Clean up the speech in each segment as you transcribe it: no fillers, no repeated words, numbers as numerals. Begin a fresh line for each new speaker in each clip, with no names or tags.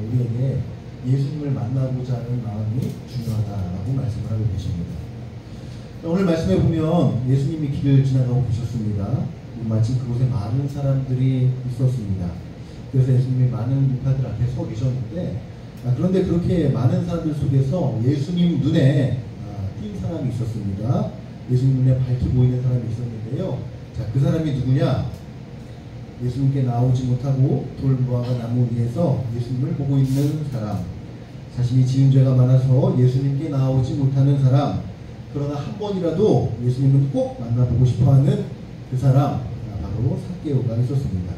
우리에게 예수님을 만나고자 하는 마음이 중요하다라고 말씀을 하고 계십니다. 오늘 말씀에 보면 예수님이 길을 지나가고 계셨습니다. 마침 그곳에 많은 사람들이 있었습니다. 그래서 예수님이 많은 문파들 앞에 서 계셨는데, 그런데 그렇게 많은 사람들 속에서 예수님 눈에 띈 사람이 있었습니다. 예수님 눈에 밝게 보이는 사람이 있었는데요. 자, 그 사람이 누구냐? 예수님께 나오지 못하고 돌무화과 나무 위에서 예수님을 보고 있는 사람, 자신이 지은 죄가 많아서 예수님께 나오지 못하는 사람, 그러나 한 번이라도 예수님을 꼭 만나보고 싶어하는 그 사람, 바로 삭개오가 있었습니다.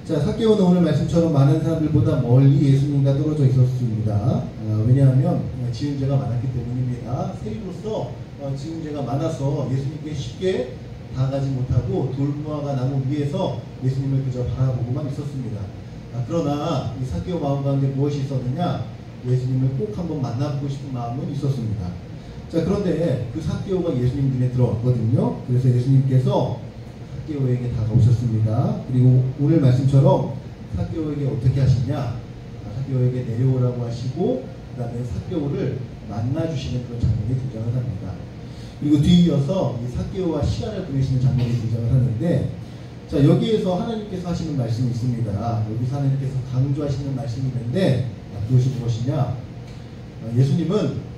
자, 삭개오는 오늘 말씀처럼 많은 사람들보다 멀리 예수님과 떨어져 있었습니다. 왜냐하면 지은 죄가 많았기 때문입니다. 세리로서 지은 죄가 많아서 예수님께 쉽게 다가가지 못하고 돌무화과 나무 위에서 예수님을 그저 바라보고만 있었습니다. 그러나 이 삭개오 마음 가운데 무엇이 있었느냐? 예수님을 꼭 한번 만나보고 싶은 마음은 있었습니다. 자, 그런데 그 삭개오가 예수님 눈에 들어왔거든요. 그래서 예수님께서 삭개오에게 다가오셨습니다. 그리고 오늘 말씀처럼 삭개오에게 어떻게 하시냐? 삭개오에게 내려오라고 하시고, 그 다음에 삭개오를 만나주시는 그런 장면이 등장을 합니다. 그리고 뒤이어서 이 삭개오와 시간을 보내시는 장면이 등장을 하는데, 자, 여기에서 하나님께서 하시는 말씀이 있습니다. 여기서 하나님께서 강조하시는 말씀이 있는데, 그것이 무엇이냐? 예수님은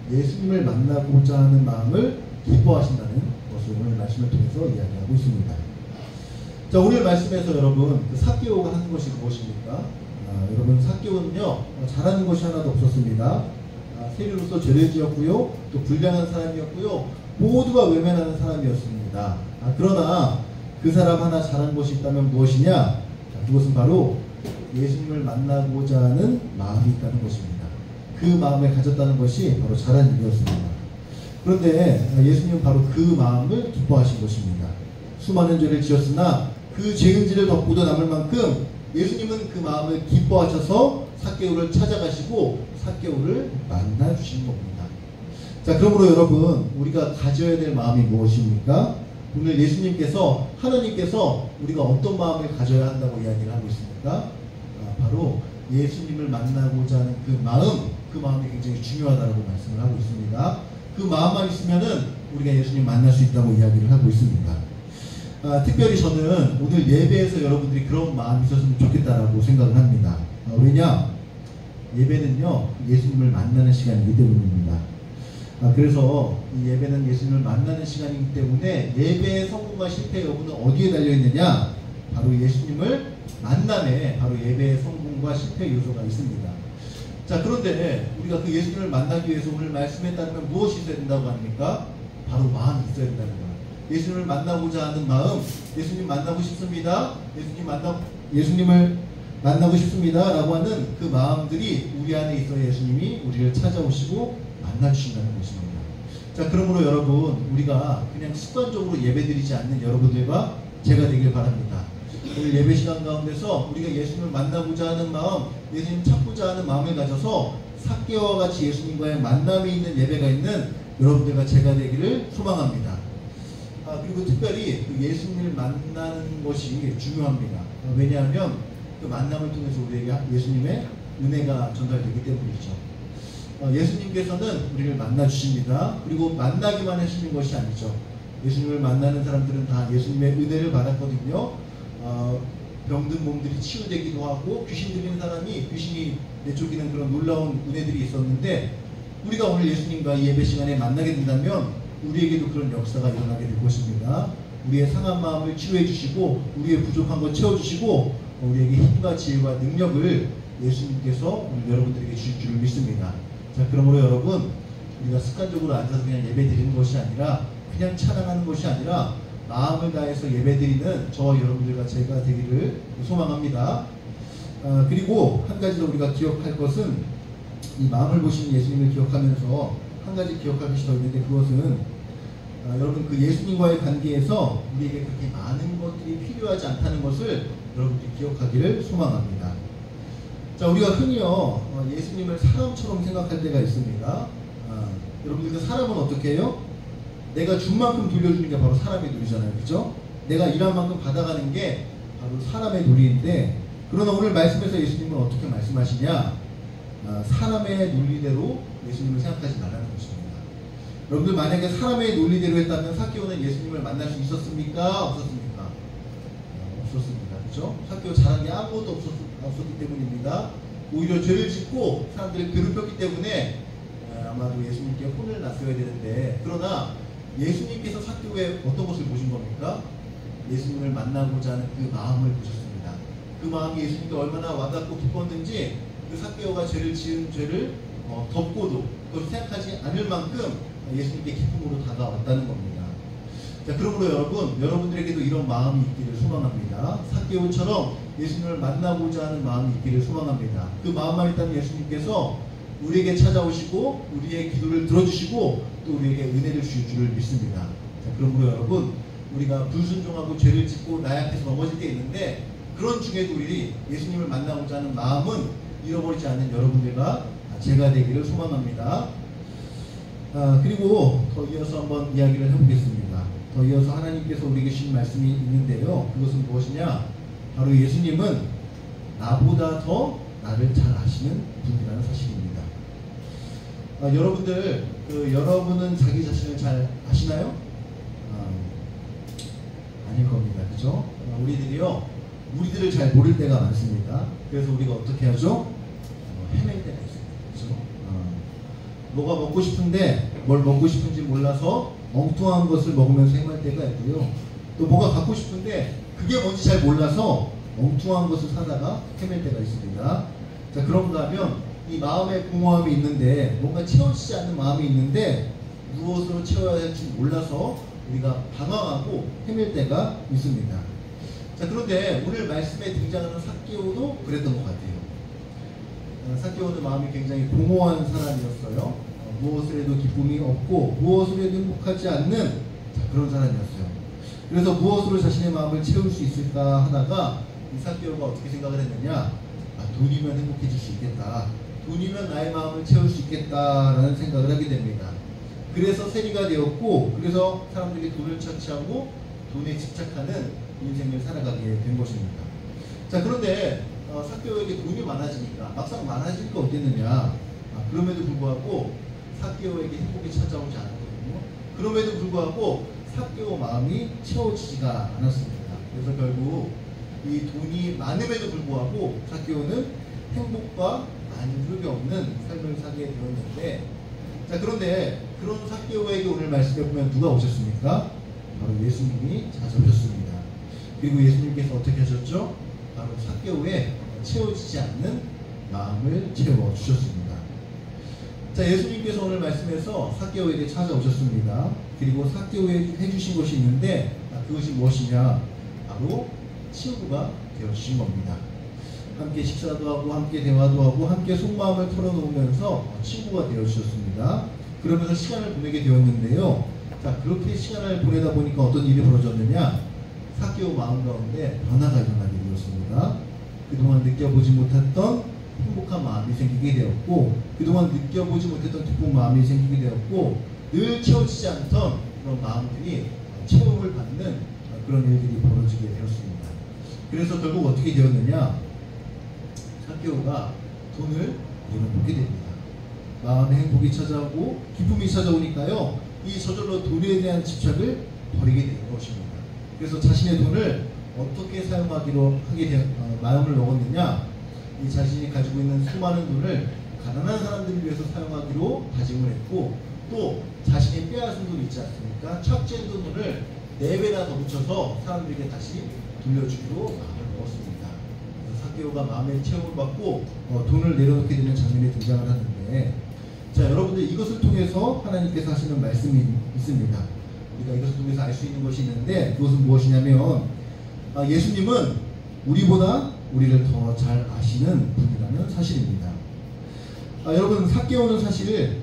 예수님을 만나고자 하는 마음을 기뻐하신다는 것을 오늘 말씀을 통해서 이야기하고 있습니다. 자, 오늘 말씀에서 여러분, 그 삭개오가 하는 것이 무엇입니까? 여러분, 삭개오는요, 잘하는 것이 하나도 없었습니다. 세리로서 죄를 지었고요, 또 불량한 사람이었고요, 모두가 외면하는 사람이었습니다. 그러나 그 사람 하나 잘한 것이 있다면 무엇이냐? 그것은 바로 예수님을 만나고자 하는 마음이 있다는 것입니다. 그 마음을 가졌다는 것이 바로 잘한 일이었습니다. 그런데 예수님은 바로 그 마음을 기뻐하신 것입니다. 수많은 죄를 지었으나 그 죄은지를 덮고도 남을 만큼 예수님은 그 마음을 기뻐하셔서 삭개오를 찾아가시고 삭개오를 만나주신 겁니다. 자, 그러므로 여러분, 우리가 가져야 될 마음이 무엇입니까? 오늘 예수님께서, 하나님께서 우리가 어떤 마음을 가져야 한다고 이야기를 하고 있습니까? 바로 예수님을 만나고자 하는 그 마음이 굉장히 중요하다고 말씀을 하고 있습니다. 그 마음만 있으면은 우리가 예수님 만날 수 있다고 이야기를 하고 있습니다. 특별히 저는 오늘 예배에서 여러분들이 그런 마음이 있었으면 좋겠다라고 생각을 합니다. 왜냐? 예배는요, 예수님을 만나는 시간이기 때문입니다. 그래서 이 예배는 예수님을 만나는 시간이기 때문에 예배의 성공과 실패 여부는 어디에 달려있느냐? 바로 예수님을 만남에 바로 예배의 성공과 실패 요소가 있습니다. 자, 그런데 우리가 그 예수님을 만나기 위해서 오늘 말씀에 따르면 무엇이 있어야 된다고 합니까? 바로 마음이 있어야 된다는 거예요. 예수님을 만나고자 하는 마음, 예수님 만나고 싶습니다. 예수님을 만나고 싶습니다. 라고 하는 그 마음들이 우리 안에 있어야 예수님이 우리를 찾아오시고 만나주신다는 것입니다. 자, 그러므로 여러분, 우리가 그냥 습관적으로 예배드리지 않는 여러분들과 제가 되길 바랍니다. 오늘 예배 시간 가운데서 우리가 예수님을 만나고자 하는 마음, 예수님 찾고자 하는 마음을 가져서 삭개오와 같이 예수님과의 만남이 있는 예배가 있는 여러분들과 제가 되기를 소망합니다. 그리고 특별히 그 예수님을 만나는 것이 중요합니다. 왜냐하면 그 만남을 통해서 우리에게 예수님의 은혜가 전달되기 때문이죠. 예수님께서는 우리를 만나주십니다. 그리고 만나기만 하시는 것이 아니죠. 예수님을 만나는 사람들은 다 예수님의 은혜를 받았거든요. 병든 몸들이 치유되기도 하고, 귀신 들리는 사람이 귀신이 내쫓기는 그런 놀라운 은혜들이 있었는데, 우리가 오늘 예수님과 이 예배 시간에 만나게 된다면 우리에게도 그런 역사가 일어나게 될 것입니다. 우리의 상한 마음을 치유해 주시고, 우리의 부족한 것 채워주시고, 우리에게 힘과 지혜와 능력을 예수님께서 오늘 여러분들에게 주실 줄을 믿습니다. 자, 그러므로 여러분, 우리가 습관적으로 앉아서 그냥 예배 드리는 것이 아니라, 그냥 찬양하는 것이 아니라 마음을 다해서 예배드리는 저와 여러분들과 제가 되기를 소망합니다. 그리고 한 가지 더 우리가 기억할 것은, 이 마음을 보시는 예수님을 기억하면서 한 가지 기억할 것이 더 있는데, 그것은 여러분, 그 예수님과의 관계에서 우리에게 그렇게 많은 것들이 필요하지 않다는 것을 여러분들이 기억하기를 소망합니다. 자, 우리가 흔히요, 예수님을 사람처럼 생각할 때가 있습니다. 여러분들, 그 사람은 어떻게 해요? 내가 준 만큼 돌려주는 게 바로 사람의 놀이잖아요. 그죠? 내가 일한 만큼 받아가는 게 바로 사람의 놀이인데, 그러나 오늘 말씀에서 예수님은 어떻게 말씀하시냐? 사람의 논리대로 예수님을 생각하지 말라는 것입니다. 여러분들 만약에 사람의 논리대로 했다면 삭개오는 예수님을 만날 수 있었습니까? 없었습니까? 없었습니다. 그렇죠? 삭개오 잘한 게 아무것도 없었기 때문입니다. 오히려 죄를 짓고 사람들을 괴롭혔기 때문에 아마도 예수님께 혼을 났어야 되는데, 그러나 예수님께서 삭개오의 어떤 것을 보신 겁니까? 예수님을 만나고자 하는 그 마음을 보셨습니다. 그 마음이 예수님께 얼마나 와닿고 기뻤는지 그 삭개오가 죄를 지은 죄를 덮고도 그걸 생각하지 않을 만큼 예수님께 기쁨으로 다가왔다는 겁니다. 자, 그러므로 여러분들에게도 이런 마음이 있기를 소망합니다. 삭개오처럼 예수님을 만나고자 하는 마음이 있기를 소망합니다. 그 마음만 있다면 예수님께서 우리에게 찾아오시고 우리의 기도를 들어주시고 또 우리에게 은혜를 주실 줄을 믿습니다. 자, 그러므로 여러분, 우리가 불순종하고 죄를 짓고 나약해서 넘어질 때 있는데, 그런 중에도 우리 예수님을 만나고자 하는 마음은 잃어버리지 않는 여러분들과 제가 되기를 소망합니다. 그리고 더 이어서 한번 이야기를 해보겠습니다. 더 이어서 하나님께서 우리에게 주신 말씀이 있는데요. 그것은 무엇이냐? 바로 예수님은 나보다 더 나를 잘 아시는 분이라는 사실입니다. 여러분들, 여러분은 자기 자신을 잘 아시나요? 아닐 겁니다. 그죠? 우리들을 잘 모를 때가 많습니다. 그래서 우리가 어떻게 하죠? 헤맬 때가 있습니다. 그죠? 뭐가 먹고 싶은데 뭘 먹고 싶은지 몰라서 엉뚱한 것을 먹으면서 헤맬 때가 있고요. 또 뭐가 갖고 싶은데 그게 뭔지 잘 몰라서 엉뚱한 것을 사다가 헤맬 때가 있습니다. 자, 그런가 하면 이 마음에 공허함이 있는데, 뭔가 채워지지 않는 마음이 있는데 무엇으로 채워야 할지 몰라서 우리가 방황하고 헤맬 때가 있습니다. 자, 그런데 오늘 말씀에 등장하는 삭개오도 그랬던 것 같아요. 삭개오는 마음이 굉장히 공허한 사람이었어요. 무엇을 해도 기쁨이 없고 무엇을 해도 행복하지 않는 그런 사람이었어요. 그래서 무엇으로 자신의 마음을 채울 수 있을까 하다가 이 삭개오가 어떻게 생각을 했느냐? 돈이면 행복해질 수 있겠다. 돈이면 나의 마음을 채울 수 있겠다라는 생각을 하게 됩니다. 그래서 세리가 되었고, 그래서 사람들이 돈을 착취하고 돈에 집착하는 인생을 살아가게 된 것입니다. 자, 그런데 삭개오에게 돈이 많아지니까 막상 많아지니까 어땠느냐? 그럼에도 불구하고 삭개오에게 행복이 찾아오지 않았거든요. 그럼에도 불구하고 삭개오 마음이 채워지지가 않았습니다. 그래서 결국 이 돈이 많음에도 불구하고 삭개오는 행복과 만족이 없는 삶을 살게 되었는데, 자, 그런데 그런 삭개오에게 오늘 말씀해 보면 누가 오셨습니까? 바로 예수님이 찾아오셨습니다. 그리고 예수님께서 어떻게 하셨죠? 바로 삭개오의 채워지지 않는 마음을 채워주셨습니다. 자, 예수님께서 오늘 말씀에서 삭개오에게 찾아오셨습니다. 그리고 삭개오에게 해주신 것이 있는데, 그것이 무엇이냐? 바로 친구가 되어주신 겁니다. 함께 식사도 하고 함께 대화도 하고 함께 속마음을 털어놓으면서 친구가 되어주셨습니다. 그러면서 시간을 보내게 되었는데요. 자, 그렇게 시간을 보내다 보니까 어떤 일이 벌어졌느냐? 삭개오 마음 가운데 변화가 일어나게 되었습니다. 그동안 느껴보지 못했던 행복한 마음이 생기게 되었고, 그동안 느껴보지 못했던 기쁜 마음이 생기게 되었고, 늘 채워지지 않던 그런 마음들이 채움을 받는 그런 일들이 벌어지게 되었습니다. 그래서 결국 어떻게 되었느냐? 삭개오가 돈을 내려놓게 됩니다. 마음의 행복이 찾아오고 기쁨이 찾아오니까요, 이 저절로 돈에 대한 집착을 버리게 되는 것입니다. 그래서 자신의 돈을 어떻게 사용하기로 마음을 먹었느냐? 이 자신이 가지고 있는 수많은 돈을 가난한 사람들을 위해서 사용하기로 다짐을 했고, 또 자신이 빼앗은 돈 있지 않습니까? 착취한 돈을 4배나 더 붙여서 사람들에게 다시 돌려주기로 마음을 먹었습니다. 삭개오가 마음의 체험을 받고 돈을 내려놓게 되는 장면이 등장을 하는데, 자, 여러분들, 이것을 통해서 하나님께서 하시는 말씀이 있습니다. 우리가 이것을 통해서 알 수 있는 것이 있는데, 그것은 무엇이냐면 예수님은 우리보다 우리를 더 잘 아시는 분이라는 사실입니다. 여러분, 삭개오는 사실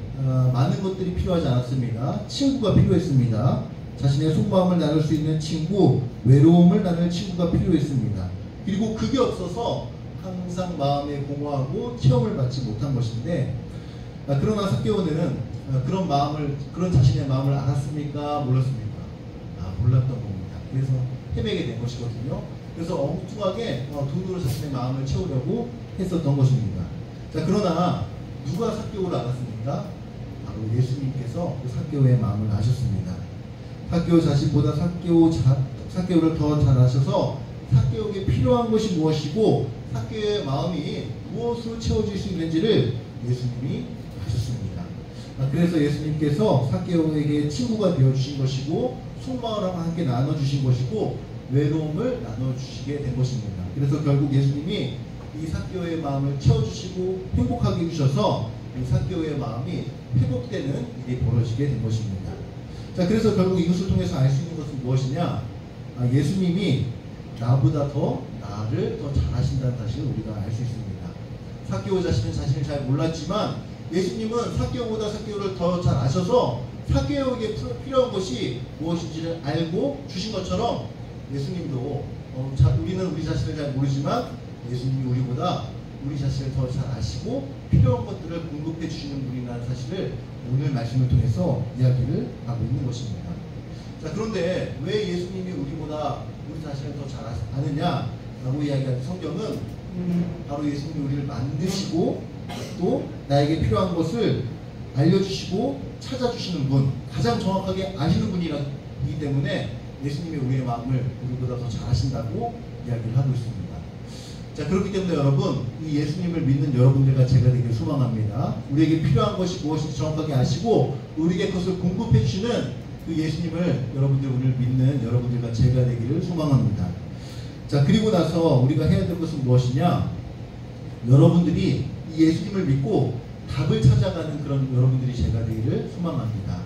많은 것들이 필요하지 않았습니다. 친구가 필요했습니다. 자신의 속마음을 나눌 수 있는 친구, 외로움을 나눌 친구가 필요했습니다. 그리고 그게 없어서 항상 마음에 공허하고 체험을 받지 못한 것인데, 그러나 삭개오는 그런 자신의 마음을 알았습니까? 몰랐습니까? 몰랐던 겁니다. 그래서 헤매게 된 것이거든요. 그래서 엉뚱하게 돈으로 자신의 마음을 채우려고 했었던 것입니다. 자, 그러나 누가 삭개오를 알았습니까? 바로 예수님께서 그 삭개오의 마음을 아셨습니다. 삭개오 자신보다 삭개오를 더 잘 아셔서 삭개오에게 필요한 것이 무엇이고 삭개오의 마음이 무엇으로 채워질 수 있는지를 예수님이 아셨습니다. 그래서 예수님께서 삭개오에게 친구가 되어주신 것이고 속마음을 함께 나눠주신 것이고 외로움을 나눠주시게 된 것입니다. 그래서 결국 예수님이 이 삭개오의 마음을 채워주시고 행복하게 해주셔서 이 삭개오의 마음이 회복되는 일이 벌어지게 된 것입니다. 자, 그래서 결국 이것을 통해서 알 수 있는 것은 무엇이냐? 예수님이 나보다 더 나를 더 잘하신다는 사실을 우리가 알 수 있습니다. 삭개오 자신은 자신을 잘 몰랐지만 예수님은 삭개오보다 삭개오를 더 잘 아셔서 삭개오에게 필요한 것이 무엇인지를 알고 주신 것처럼 예수님도 우리는 우리 자신을 잘 모르지만 예수님이 우리보다 우리 자신을 더 잘 아시고 필요한 것들을 공급해 주시는 분이라는 사실을 오늘 말씀을 통해서 이야기를 하고 있는 것입니다. 자, 그런데 왜 예수님이 우리보다 우리 자신을 더 잘 아느냐라고 이야기하는 성경은 바로 예수님이 우리를 만드시고 또 나에게 필요한 것을 알려주시고 찾아주시는 분, 가장 정확하게 아시는 분이기 때문에 예수님이 우리의 마음을 우리보다 더 잘하신다고 이야기를 하고 있습니다. 자, 그렇기 때문에 여러분, 이 예수님을 믿는 여러분들과 제가 되길 소망합니다. 우리에게 필요한 것이 무엇인지 정확하게 아시고 우리에게 그것을 공급해 주시는 그 예수님을 여러분들 오늘 믿는 여러분들과 제가 되기를 소망합니다. 자, 그리고 나서 우리가 해야 될 것은 무엇이냐? 여러분들이 이 예수님을 믿고 답을 찾아가는 그런 여러분들이 제가 되기를 소망합니다.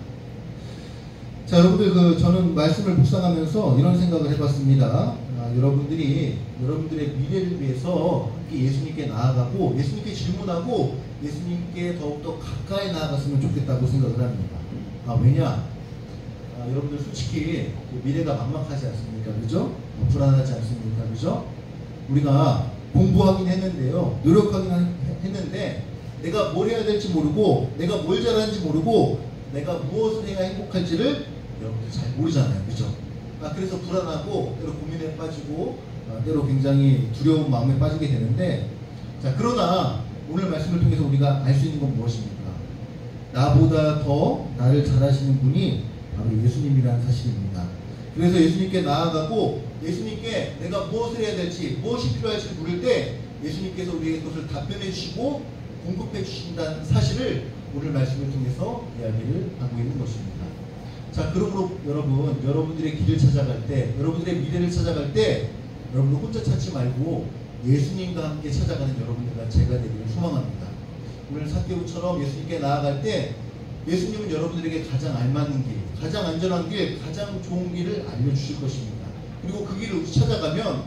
자, 여러분들 저는 말씀을 묵상하면서 이런 생각을 해봤습니다. 여러분들이 여러분들의 미래를 위해서 함께 예수님께 나아가고 예수님께 질문하고 예수님께 더욱더 가까이 나아갔으면 좋겠다고 생각을 합니다. 왜냐? 여러분들 솔직히 미래가 막막하지 않습니까? 그죠? 불안하지 않습니까? 그죠? 우리가 공부하긴 했는데요. 노력하긴 했는데 내가 뭘 해야 될지 모르고 내가 뭘 잘하는지 모르고 내가 무엇을 해야 행복할지를 여러분들 잘 모르잖아요. 그죠? 그래서 불안하고 때로 고민에 빠지고 때로 굉장히 두려운 마음에 빠지게 되는데, 자, 그러나 오늘 말씀을 통해서 우리가 알 수 있는 건 무엇입니까? 나보다 더 나를 잘하시는 분이 바로 예수님이라는 사실입니다. 그래서 예수님께 나아가고 예수님께 내가 무엇을 해야 될지 무엇이 필요할지 물을 때 예수님께서 우리에게 그것을 답변해 주시고 공급해 주신다는 사실을 오늘 말씀을 통해서 이야기를 하고 있는 것입니다. 자, 그러므로 여러분, 여러분들의 길을 찾아갈 때, 여러분들의 미래를 찾아갈 때 여러분들 혼자 찾지 말고 예수님과 함께 찾아가는 여러분들과 제가 되기를 소망합니다. 오늘 삭개오처럼 예수님께 나아갈 때 예수님은 여러분들에게 가장 알맞는 길, 가장 안전한 길, 가장 좋은 길을 알려주실 것입니다. 그리고 그 길을 찾아가면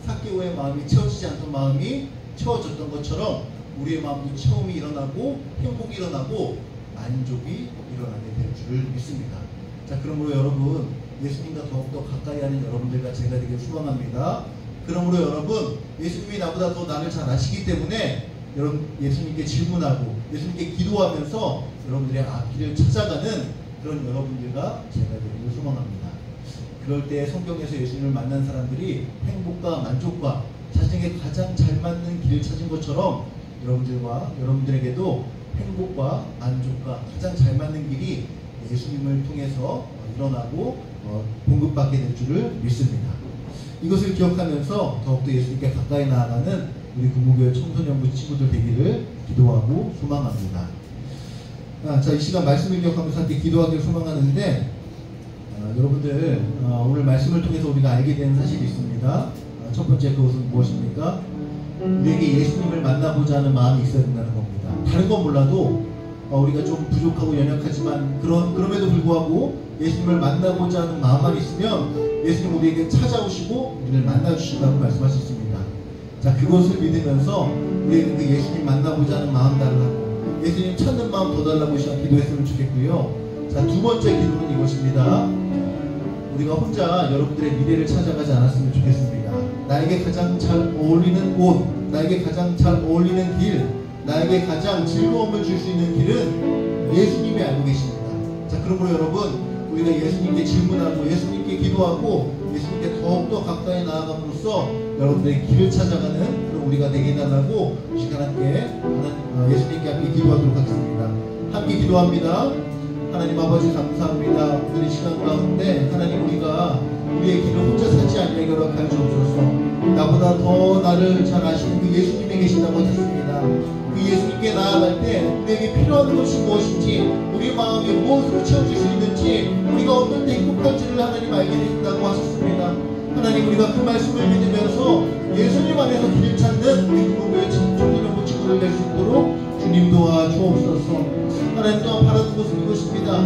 삭개오의 마음이 채워지지 않던 마음이 채워졌던 것처럼 우리의 마음도 체험이 일어나고 행복이 일어나고 만족이 일어나게 될 줄을 믿습니다. 자, 그러므로 여러분, 예수님과 더욱더 가까이 하는 여러분들과 제가 되길 소망합니다. 그러므로 여러분, 예수님이 나보다 더 나를 잘 아시기 때문에 여러분 예수님께 질문하고 예수님께 기도하면서 여러분들의 앞길을 찾아가는 그런 여러분들과 제가 되기를 소망합니다. 그럴 때 성경에서 예수님을 만난 사람들이 행복과 만족과 자신에게 가장 잘 맞는 길을 찾은 것처럼 여러분들에게도 행복과 만족과 가장 잘 맞는 길이 예수님을 통해서 일어나고 공급받게 될 줄을 믿습니다. 이것을 기억하면서 더욱더 예수님께 가까이 나아가는 우리 금호교회 청소년부 친구들 되기를 기도하고 소망합니다. 자, 이 시간 말씀을 기억하면서 함께 기도하기를 소망하는데, 여러분들 오늘 말씀을 통해서 우리가 알게 되는 사실이 있습니다. 첫 번째, 그것은 무엇입니까? 우리에게 예수님을 만나보자 하는 마음이 있어야 된다는 겁니다. 다른 건 몰라도 우리가 좀 부족하고 연약하지만 그럼에도 불구하고 예수님을 만나고자 하는 마음만 있으면 예수님 우리에게 찾아오시고 우리를 만나주신다고 말씀하셨습니다. 자, 그것을 믿으면서 우리에게 그 예수님 만나고자 하는 마음 달라고, 예수님 찾는 마음 더 달라고 기도했으면 좋겠고요. 자, 두 번째 기도는 이것입니다. 우리가 혼자 여러분들의 미래를 찾아가지 않았으면 좋겠습니다. 나에게 가장 잘 어울리는 옷, 나에게 가장 잘 어울리는 길, 나에게 가장 즐거움을 줄 수 있는 길은 예수님이 알고 계십니다. 자, 그러므로 여러분, 우리가 예수님께 질문하고 예수님께 기도하고 예수님께 더욱더 가까이 나아감으로써 여러분들의 길을 찾아가는 그런 우리가 되게 해달라고 이 시간 함께 예수님께 함께 기도하도록 하겠습니다. 함께 기도합니다. 하나님 아버지 감사합니다. 오늘 이 시간 가운데 하나님 우리가 우리의 길을 혼자 살지 아니하게 허락하여 주옵소서. 나보다 더 나를 잘 아시는 그 예수님이 계신다고 하셨습니다. 그 예수님께 나아갈 때 우리에게 필요한 것이 무엇인지, 우리 마음이 무엇으로 채워질 수 있는지, 우리가 어떤 때 행복할지를 하나님 알게 되신다고 하셨습니다. 하나님 우리가 그 말씀을 믿으면서 예수님 안에서 길을 찾는 우리 부모의 청소년부 친구를 낼 수 있도록 주님 도와주옵소서. 하나님 또한 바라는 것은 이것입니다.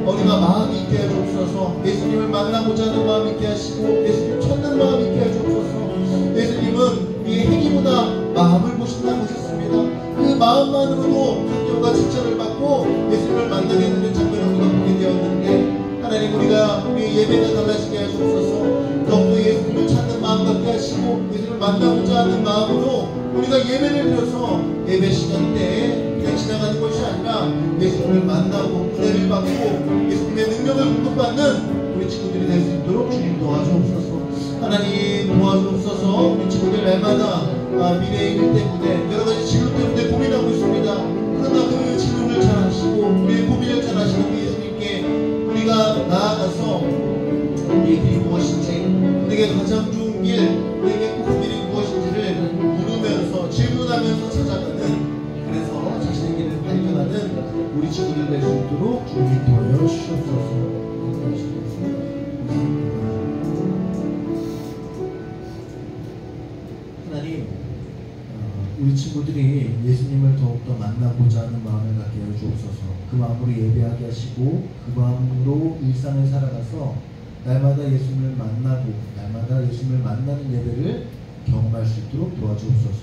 우리가 마음이 있게 하시옵소서. 예수님을 만나고자 하는 마음이 있게 하시고 예수님 찾는 마음이 있게 하시옵소서. 예수님은 우리의 행위보다 마음을 보신다고 하셨습니다. 그 마음만으로도 환경과 칭찬을 받고 예수님을 만나게 되는 장면을 우리가 보게 되었는데, 하나님 우리가 우리의 예배가 달라지게 하시옵소서. 더욱더 예수님을 찾는 마음 갖게 하시고 예수님을 만나고자 하는 마음으로 우리가 예배를 드려서 예배 시간대에 그냥 지나가는 것이 아니라 예수님을 만나고 은혜를 받고 예수님의 능력을 공급받는 우리 친구들이 될 수 있도록 주님 도와주옵소서. 하나님 도와주옵소서. 우리 친구들 날마다 미래의 일 때문에 여러가지 질문 때문에 고민하고 있습니다. 그러나 그 질문을 잘 하시고 우리의 고민을 잘 하시는 그 예수님께 우리가 나아가서 우리의 길이 무엇인지, 우리에게 가장 좋은 길, 우리에게 꼭 길이 무엇인지를 물으면서 질문하면서 찾아가는, 그래서 자신의 길을 발견하는 우리 친구들 될 수 있도록 주님 도와여 주시옵소서. 하나님, 우리 친구들이 예수님을 더욱더 만나고자 하는 마음을 갖게 하여 주옵소서. 그 마음으로 예배하게 하시고 그 마음으로 일상을 살아가서 날마다 예수님을 만나고 날마다 예수님을 만나는 예배를 경험할 수 있도록 도와주옵소서.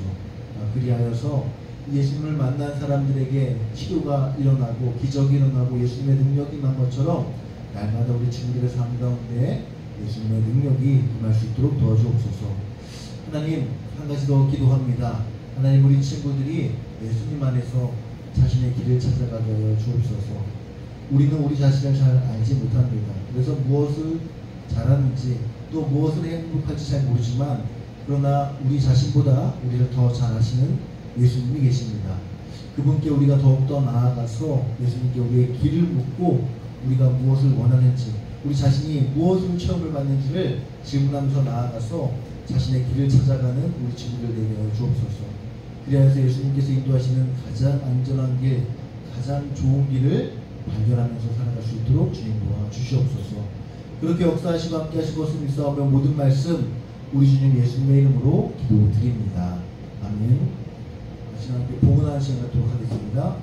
그리하여서 예수님을 만난 사람들에게 치료가 일어나고 기적이 일어나고 예수님의 능력이 임한 것처럼 날마다 우리 친구들의 삶 가운데 예수님의 능력이 임할 수 있도록 도와주옵소서. 하나님, 한 가지 더 기도합니다. 하나님, 우리 친구들이 예수님 안에서 자신의 길을 찾아가게 하여 주옵소서. 우리는 우리 자신을 잘 알지 못합니다. 그래서 무엇을 잘하는지 또 무엇을 행복할지 잘 모르지만, 그러나 우리 자신보다 우리를 더 잘 아시는 예수님이 계십니다. 그분께 우리가 더욱더 나아가서 예수님께 우리의 길을 묻고 우리가 무엇을 원하는지, 우리 자신이 무엇으로 체험을 받는지를 질문하면서 나아가서 자신의 길을 찾아가는 우리 친구들 되게 하여 주옵소서. 그래서 예수님께서 인도하시는 가장 안전한 길, 가장 좋은 길을 발견하면서 살아갈 수 있도록 주님 도와주시옵소서. 그렇게 역사하시고 함께 하실 것을 믿사오며 모든 말씀 우리 주님 예수님의 이름으로 기도드립니다. 아멘. 다시 함께 복음하는 시간 갖도록 하겠습니다.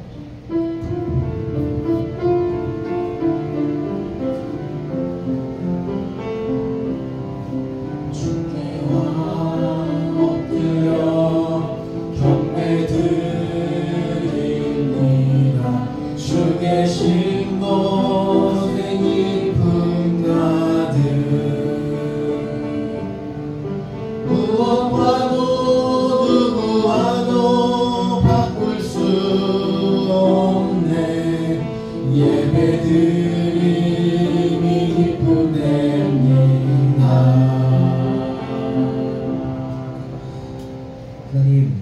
하나님,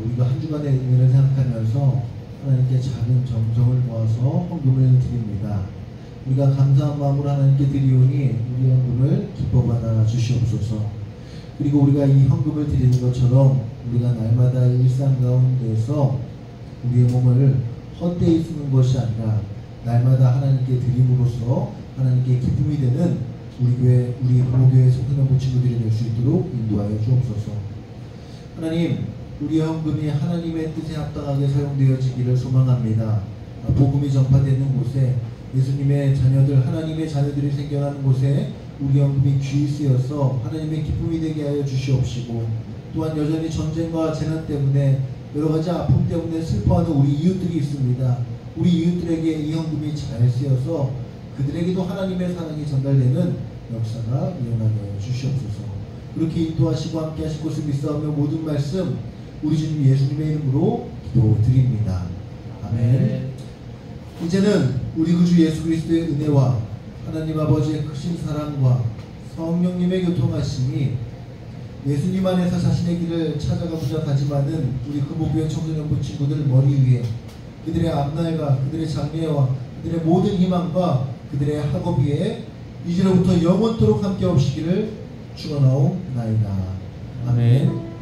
우리가 한 주간의 은혜를 생각하면서 하나님께 작은 정성을 모아서 헌금을 드립니다. 우리가 감사한 마음으로 하나님께 드리오니 우리 헌금을 기뻐받아 주시옵소서. 그리고 우리가 이 헌금을 드리는 것처럼 우리가 날마다 일상 가운데서 우리의 몸을 헛되이 쓰는 것이 아니라 날마다 하나님께 드림으로써 하나님께 기쁨이 되는 우리 교회, 우리 부모교회 성도님부 친구들이 될 수 있도록 인도하여 주옵소서. 하나님, 우리의 헌금이 하나님의 뜻에 합당하게 사용되어지기를 소망합니다. 복음이 전파되는 곳에, 예수님의 자녀들, 하나님의 자녀들이 생겨나는 곳에 우리 헌금이 귀히 쓰여서 하나님의 기쁨이 되게 하여 주시옵시고, 또한 여전히 전쟁과 재난 때문에 여러가지 아픔 때문에 슬퍼하는 우리 이웃들이 있습니다. 우리 이웃들에게 이 헌금이 잘 쓰여서 그들에게도 하나님의 사랑이 전달되는 역사가 일어나게 하여 주시옵소서. 그렇게 인도하시고 함께 하실 것을 믿사오며 모든 말씀 우리 주님 예수님의 이름으로 기도드립니다. 아멘. 이제는 우리 구주 예수 그리스도의 은혜와 하나님 아버지의 크신 사랑과 성령님의 교통하심이 예수님 안에서 자신의 길을 찾아가고자 하지만은 우리 금호교회 청소년부 친구들 머리 위에 그들의 앞날과 그들의 장래와 그들의 모든 희망과 그들의 학업 위에 이제로부터 영원토록 함께 없시기를 축원하옵나이다. 아멘.